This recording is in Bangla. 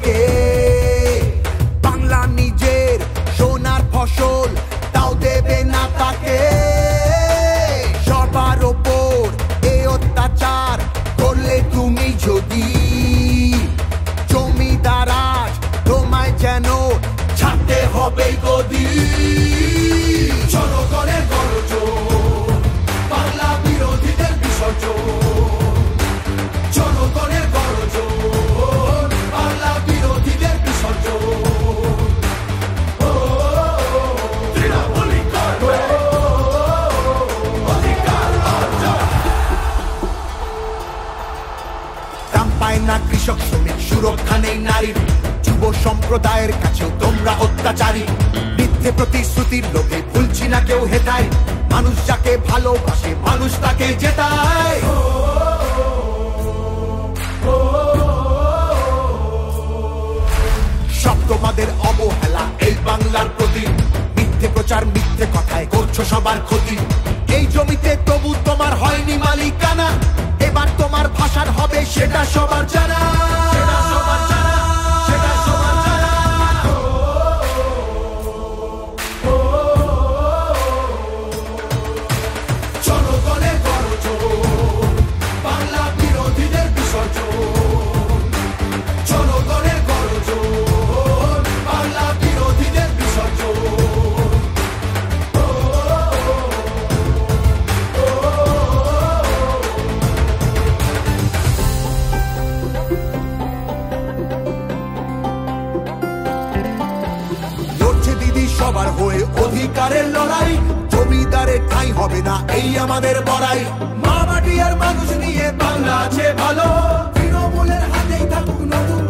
থাকে। বাংলা নিজের সোনার ফসল, তাও দেবে না তাকে। সবার ওপর এ অত্যাচার করলে তুমি যদি, জমিদার আজ তোমায় যেন ছাড়তে হবে গদি। জনগণের গর্জন, বাংলা বিরোধীদের বিসর্জন। জনগণের গর্জন, বাংলা বিরোধীদের বিসর্জন। দাম পায় না কৃষক শ্রমিক, সুরক্ষা নেই নারীর। যুব সম্প্রদায়ের কাছেও তোমরা অত্যাচারী। মিথ্যে প্রতিশ্রুতির লোভে ভুলছি না কেউ হেথায়। মানুষ যাকে ভালোবাসে মানুষ তাকে জেতায়। সব তোমাদের অবহেলা এই বাংলার প্রতি। মিথ্যে প্রচার মিথ্যে কথায় করছো সবার ক্ষতি। এই জমিতে তবু তোমার হয়নি মালিকানা। এবার তোমার ভাষার হবে সেটা সবার জানা। সেটা সবার জানা, সেটা সবার জানা। জনগণের গর্জন, বাংলা বিরোধীদের বিসর্জন। জনগণের গর্জন, বাংলা বিরোধীদের বিসর্জন। সবার হয়ে অধিকারের লড়াই। জমিদারের ঠাঁই হবে না এই আমাদের বড়াই। মা মাটি আর মানুষ নিয়ে বাংলা আছে ভালো। তৃণমূলের হাতেই থাকুক নতুন